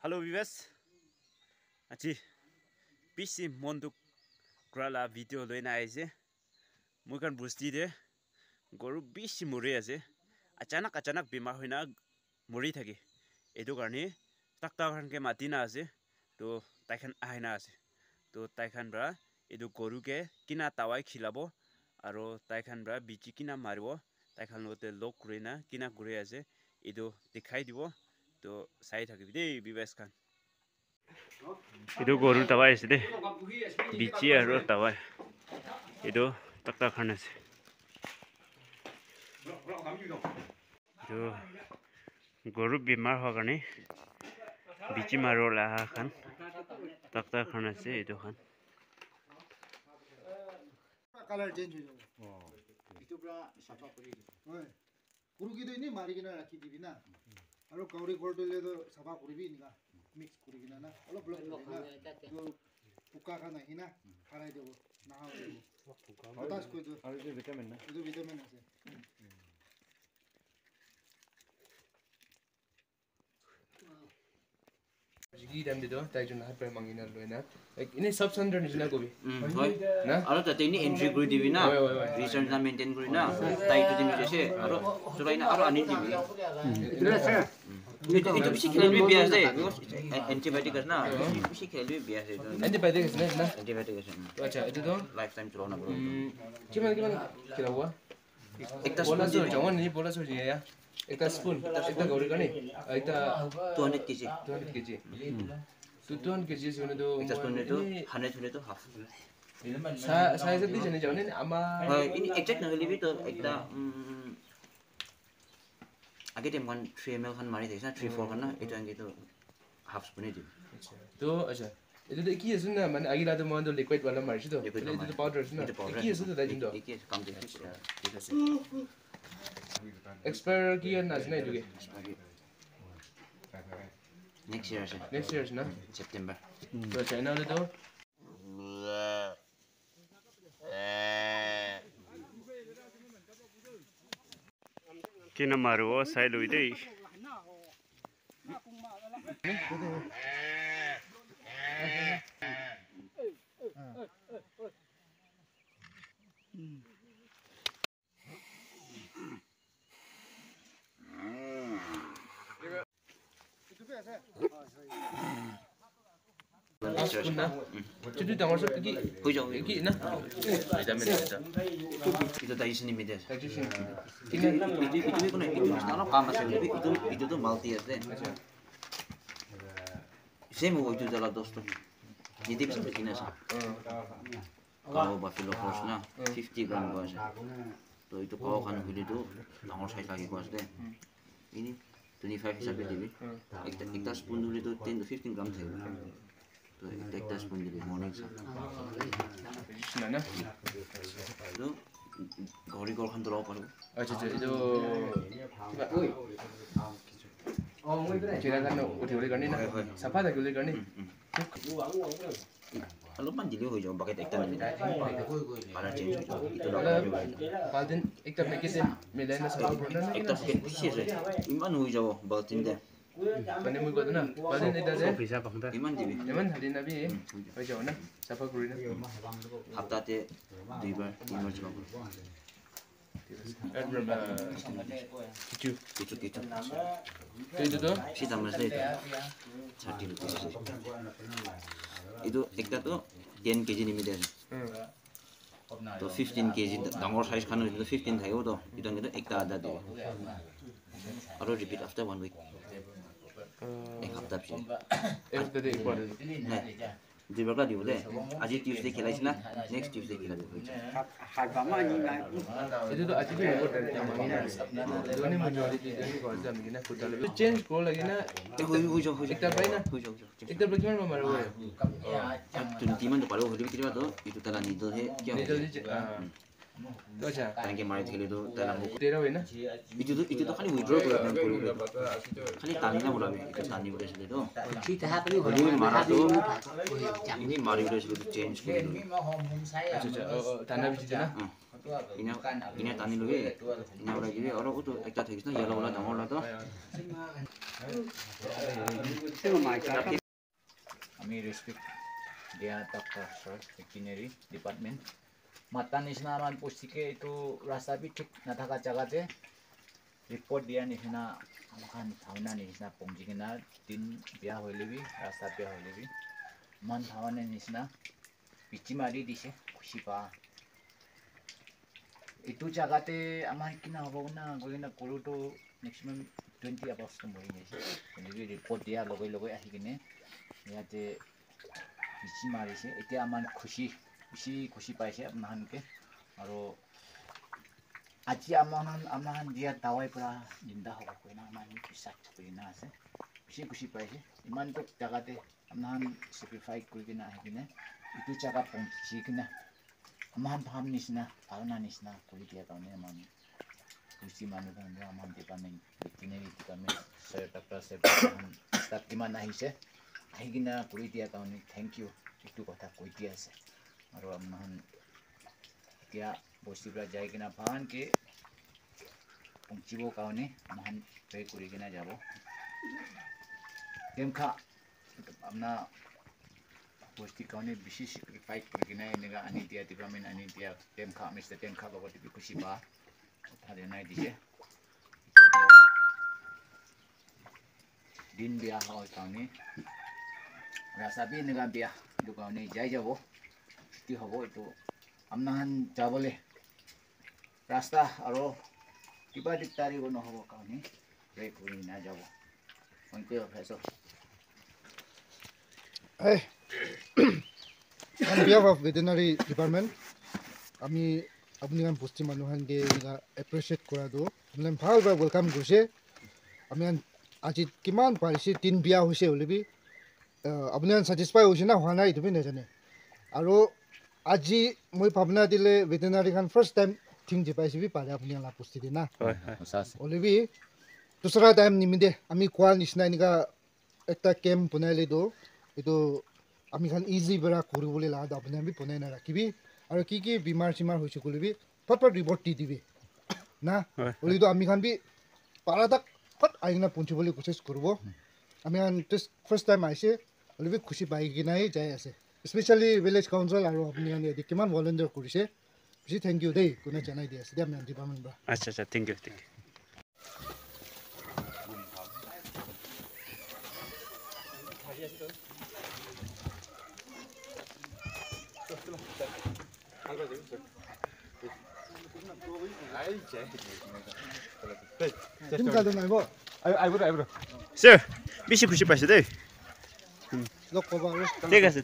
Hello viewers. Achi PC monduk krala video loina aise. Mukan busti de goru bisi muri ase. Achanak bimar hoina muri thaki. Edu karni takta khan ke matina ase. To taikhan ahina ase. To taikhan bra edu goru ke kina tawai khilabo aro taikhan bra bichi kina maribo. Taikhan lote lok kurina kina kure ase. Edu dikhai dibo. To sai thaki de viewers khan. Itu goru tawai ase de. Bichi aro tawai. Itu takta khan ase. Itu goru bimar hoga karni bichi maro la khan takta khan ase itu khan. Color change ho jabo. Itu pura safa kori. Oi. Guru ki to ini mari kina rakhi dibi na. Aro kauri korto le to safa kori bi inga mix kori kina na. Olo block kori na. To puka kana hina kharai debo. Na ha debo. Potas ko to. Aro itu vitamin na. Itu vitamin ase. Jigi dam dido taijun hat per mangina loina ini sub center ni na gobi Hoi na aro ta teni entry guri dibi na research na maintain guri na tai to dimi jese aro surai na aro ani dibi itu bisi kelbi biasa deh because antibiotic na bisi kelbi biasa antibiotic na antibiotic acha itu to lifetime chulona bro gimana kira huwa ekta bola so jangan ni bola so ya ekta spoon ekta gauri kani ekta 200 kg 200 kg so 200 kg sone to ekta spoon itu 100 hule to half size di jane jane ama ini exact na huli to ekta age tem kan 3 ml kan mari desa 3-4 kan na itu ang itu half spoon itu to acha itu de ki asun na man agi la to mon to liquid wala mari to itu to powder asun na ki asun to dajin to iki kam de expire ki na asna itu ke next year na September to China le to kina maru sai lui dei Jadi tanggal satu ki, hujung ki na, itu tadi sini media digestion. itu kan itu sekarang kamu sendiri itu tuh multi ya deh saya mau itu jalan dosto jadi bisa begini sih kalau buffalo cross na 50 gram bos tuh itu kalau kan beli tuh tanggal size lagi bos deh ini 25 sampai lebih kita spoon dulu itu 10 to 15 gram sih tuh kita spoon dulu morning sih Mana? itu gori kan terlalu paru Acha itu Kira kan udah kan ni na. Siapa dah boleh kan ni? kalau panjili ho jo pakai ekta ni para change itu Baltin ekta paket milai na sa na. ekta pakai sih iman ho jo baltin deh Pani mo ko na. Baltin ida de. iman dibi Naman halin na bi. Aja na. Siapa kuri na. hafta te 2 bar 3 bar coba Kicu. itu Itu tu. si tambah itu 30 rupiah itu ekta tuh 10 kg nih media tuh 15 kg dangor size kan itu 15 thayo tuh itu ekta ada tuh baru repeat after 1 week hafta sih Itu tadi kuat. nah di berapa di boleh aja Tuesday kira sih na next Tuesday kira dulu Itu tu aja ni kuat dari zaman ini. Dua ni majority dari kuat zaman ini kuat lebih. Change ko lagi na. hujo Ekta bayi na. Ekta bagaimana mamaru? tuh timan tuh palu lebih kira tuh itu telan itu he kya Itu je. Tu aja. kan ke mari kira tuh telan buku Tera wena. itu tuh kali withdraw kali tani na mulai itu tani udah sudah tuh ini marah tuh ini mari udah sudah change gitu Acha tanah biji na. ini tani lu ini udah jadi orang itu ekta tegisnya ya lah dong lah tuh আমি respect দিয়া doctor সর veterinary department মাতা নিচিনা আমাৰ পুষ্টিকে এইটো ৰাস্তা B ঠিক নাথাকা জাগাতে রিপোর্ট দিয়া নিচিনা আমাখান ভাওনা নিচিনা পংজি কিনা দিন বিয়া হইলেবি রাস্তা বিয়া হইলেবি মান ভাওনা নিচিনা পিচি মারি দিছে খুশি পা এইটো জাগাতে আমাৰ কিনা হ'ব না গইনা কৰোটো ম্যাক্সিমাম 20 আগষ্ট মৰি গৈছে যদি ৰিপোৰ্ট দিয়া লগে লগে আহি কিনে ইয়াতে পিচি মাৰিছে এতিয়া আমাৰ খুশি পাইছে আপোনাহানকে আৰু আজি আমাহান দিয়া দাৱাই পৰা নিন্দা হ'ব কইনা আমাৰ বিশ্বাস কৰিনা আছে খুশি পাইছে ইমানটো জাগাতে আমাহান সেক্ৰিফাইস কৰি কিনে আহি কিনে এইটো জাগা পৌঁছি কিনে আমাহান ভাব নিচিনা ভাওনা নিচিনা কৰি দিয়া কাৰণে আমাৰ পুষ্টি মানুহ আমাৰ department veterinary department sir doctor staff কিমান আহিছে আহি কিনে কৰি দিয়া কাৰণে থেংক ইউ এইটো কথা কৈ দিয়া আছে আৰু আমাহান এতিয়া বস্তুবিলাক যাই কিনে ভালকৈ পৌঁছিবৰ কাৰণে আমাহান প্ৰে কৰি কিনে যাব টেমখা আপোনাৰ বস্তুৰ কাৰণে বেছি চেক্ৰিফাইস কৰি কিনে এনেকুৱা আনি দিয়া ডিপাৰ্টমেণ্ট আনি দিয়া টেমখা মিষ্টাৰ টেমখা লগত খুচি পা কথা জনাই দিছে দিন বিয়া হয় কাৰণে ৰাস্তা বি এনেকুৱা বিয়া এইটো কাৰণে যাই যাব ছুটি হ'ব এইটো আপনাহান যাবলৈ ৰাস্তা আৰু কিবা দিগদাৰিব নহ'ব কাৰণে প্ৰে কৰি নাযাব thank you professor On behalf of veterinary department, আমি আপুনি কাম পুষ্টি মানুহকে এপ্ৰিচিয়েট কৰাটো মানে ভাল ৱেলকাম কৰিছে আমি আজি কিমান পাৰিছে 3 বিয়া হৈছে হ'লেবি আপুনি ছেটিছফাই হৈছে না হোৱা নাই এইটো নাজানে আৰু আজি মই ভাবনা দিলে ভেটেৰিনাৰী খান ফাৰ্ষ্ট টাইম থিং দি পাইছিবি পাৰে আপুনি অলপ পুষ্টি দি না হ'লেবি দুসৰা টাইম নিমিদে আমি কোৱা নিচিনা এনেকুৱা একটা কেম্প বনাইলে এইটো আমি খান ইজি বেৰা কৰিবলৈ লাগা আপুনি আমি বনাই নাৰাখিবি আৰু কি বেমাৰ চিমাৰ হৈছে ক'লিবি ফটফট ৰিপৰ্ট দি দিবি না হ'লেতো আমি খান বি পাৰাটাক ফট আইনা পঞ্চিবলৈ কোচিছ কৰিব আমি খান ফাৰ্ষ্ট টাইম আহিছে হ'লেবি খুচি পাই কিনাই যাই আছে স্পেচিয়েলি ভিলেজ কাউন্সিল আৰু আপুনি কিমান ভলেণ্টিয়াৰ কৰিছে বেছি থেংক ইউ দেই কোনে জনাই দি আছে দিয়া আমি ডিপাৰ্টমেণ্ট পৰা আচ্ছা থেংক ইউ Sir, বেশি খুশি পাইছে দেই লগ পাবা ঠিক আছে